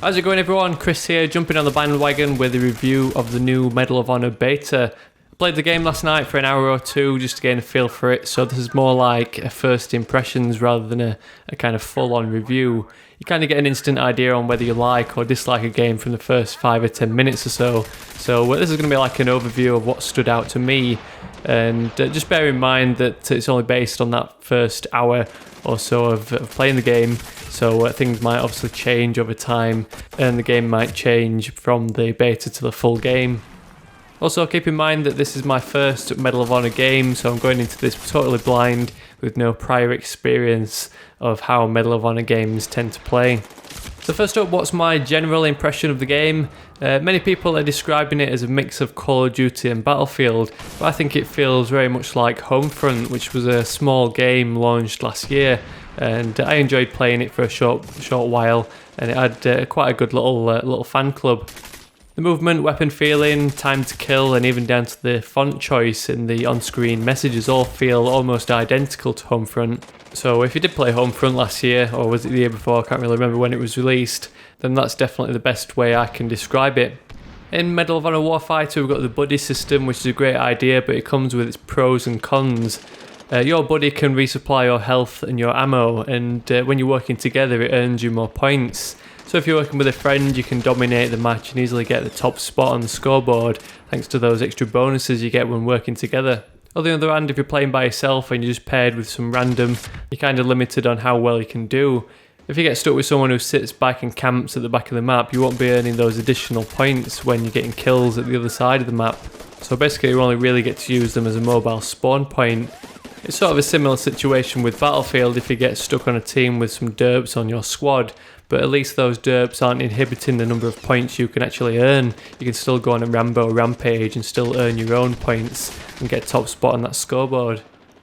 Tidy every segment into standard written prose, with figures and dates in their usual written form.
How's it going, everyone? Chris here, jumping on the bandwagon with a review of the new Medal of Honor beta. I played the game last night for an hour or two just to gain a feel for it, so this is more like a first impressions rather than a kind of full-on review. You kind of get an instant idea on whether you like or dislike a game from the first 5 or 10 minutes or so. So this is going to be like an overview of what stood out to me, and just bear in mind that it's only based on that first hour or so of playing the game, so things might obviously change over time and the game might change from the beta to the full game. Also, keep in mind that this is my first Medal of Honor game, so I'm going into this totally blind with no prior experience of how Medal of Honor games tend to play. So first up, what's my general impression of the game? Many people are describing it as a mix of Call of Duty and Battlefield, but I think it feels very much like Homefront, which was a small game launched last year, and I enjoyed playing it for a short while, and it had quite a good little fan club. The movement, weapon feeling, time to kill, and even down to the font choice in the on-screen messages all feel almost identical to Homefront. So if you did play Homefront last year, or was it the year before, I can't really remember when it was released, then that's definitely the best way I can describe it. In Medal of Honor Warfighter, we've got the buddy system, which is a great idea, but it comes with its pros and cons. Your buddy can resupply your health and your ammo, and when you're working together, it earns you more points. So if you're working with a friend, you can dominate the match and easily get the top spot on the scoreboard thanks to those extra bonuses you get when working together. On the other hand, if you're playing by yourself and you're just paired with some random, you're kind of limited on how well you can do. If you get stuck with someone who sits back and camps at the back of the map, you won't be earning those additional points when you're getting kills at the other side of the map. So basically you only really get to use them as a mobile spawn point. It's sort of a similar situation with Battlefield if you get stuck on a team with some derps on your squad, but at least those derps aren't inhibiting the number of points you can actually earn. You can still go on a Rambo rampage and still earn your own points and get top spot on that scoreboard.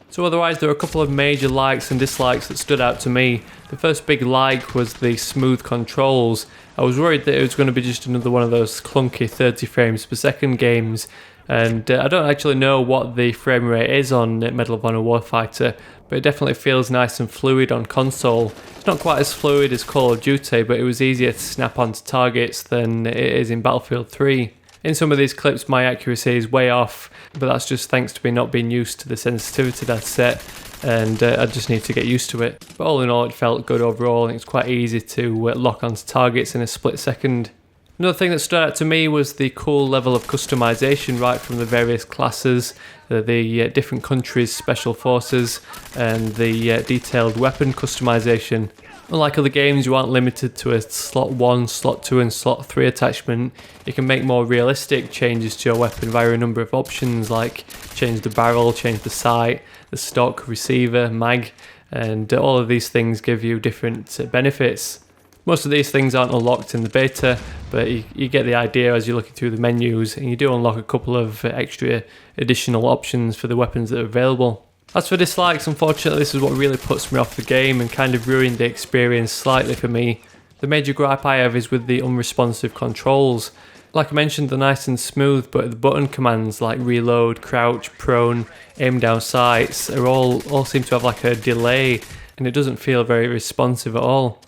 So otherwise, there are a couple of major likes and dislikes that stood out to me. The first big like was the smooth controls. I was worried that it was going to be just another one of those clunky 30 frames per second games, and I don't actually know what the frame rate is on Medal of Honor Warfighter, but it definitely feels nice and fluid on console. It's not quite as fluid as Call of Duty, but it was easier to snap onto targets than it is in Battlefield 3. In some of these clips my accuracy is way off, but that's just thanks to me not being used to the sensitivity that's set, and I just need to get used to it. But all in all, it felt good overall, and it's quite easy to lock onto targets in a split second. Another thing that stood out to me was the cool level of customization right from the various classes, the different countries' special forces, and the detailed weapon customization. Unlike other games, you aren't limited to a slot 1, slot 2 and slot 3 attachment. You can make more realistic changes to your weapon via a number of options, like change the barrel, change the sight, the stock, receiver, mag, and all of these things give you different benefits. Most of these things aren't unlocked in the beta, but you get the idea as you're looking through the menus, and you do unlock a couple of extra additional options for the weapons that are available. As for dislikes, unfortunately this is what really puts me off the game and kind of ruined the experience slightly for me. The major gripe I have is with the unresponsive controls. Like I mentioned, they're nice and smooth, but the button commands like reload, crouch, prone, aim down sights are all seem to have like a delay, and it doesn't feel very responsive at all.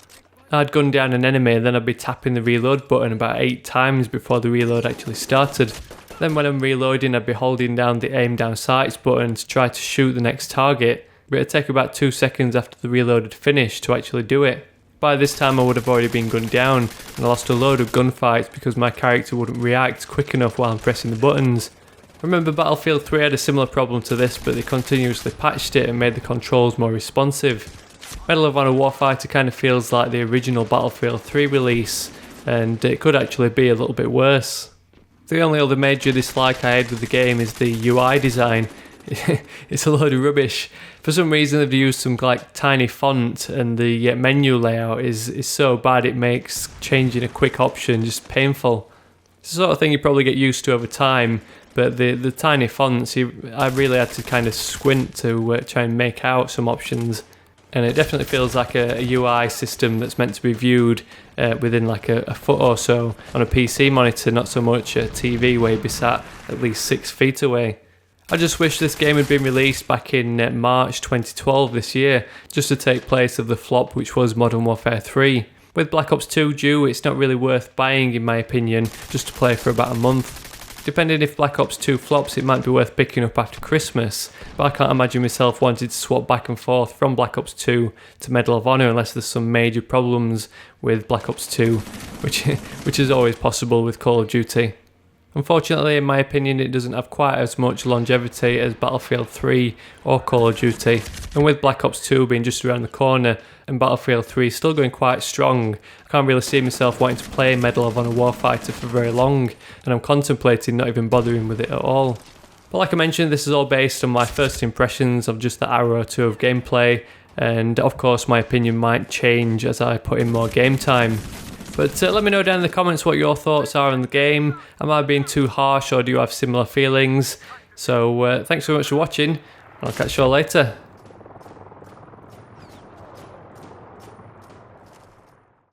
I'd gun down an enemy and then I'd be tapping the reload button about 8 times before the reload actually started. Then when I'm reloading, I'd be holding down the aim down sights button to try to shoot the next target, but it'd take about 2 seconds after the reload had finished to actually do it. By this time I would have already been gunned down, and I lost a load of gunfights because my character wouldn't react quick enough while I'm pressing the buttons. I remember Battlefield 3 had a similar problem to this, but they continuously patched it and made the controls more responsive. Medal of Honor Warfighter kind of feels like the original Battlefield 3 release, and it could actually be a little bit worse. The only other major dislike I had with the game is the UI design. It's a load of rubbish. For some reason they've used some like tiny font, and the menu layout is so bad it makes changing a quick option just painful. It's the sort of thing you probably get used to over time, but the tiny fonts, I really had to kind of squint to try and make out some options. And it definitely feels like a UI system that's meant to be viewed within like a foot or so on a PC monitor, not so much a TV where you'd be sat at least 6 feet away. I just wish this game had been released back in March 2012 this year, just to take place of the flop which was Modern Warfare 3. With Black Ops 2 due, it's not really worth buying in my opinion, just to play for about a month. Depending if Black Ops 2 flops, it might be worth picking up after Christmas, but I can't imagine myself wanting to swap back and forth from Black Ops 2 to Medal of Honor unless there's some major problems with Black Ops 2, which is always possible with Call of Duty. Unfortunately, in my opinion, it doesn't have quite as much longevity as Battlefield 3 or Call of Duty, and with Black Ops 2 being just around the corner and Battlefield 3 still going quite strong, I can't really see myself wanting to play Medal of Honor Warfighter for very long, and I'm contemplating not even bothering with it at all. But like I mentioned, this is all based on my first impressions of just the hour or two of gameplay, and of course my opinion might change as I put in more game time. But let me know down in the comments what your thoughts are on the game. Am I being too harsh or do you have similar feelings? So thanks so much for watching, and I'll catch you all later.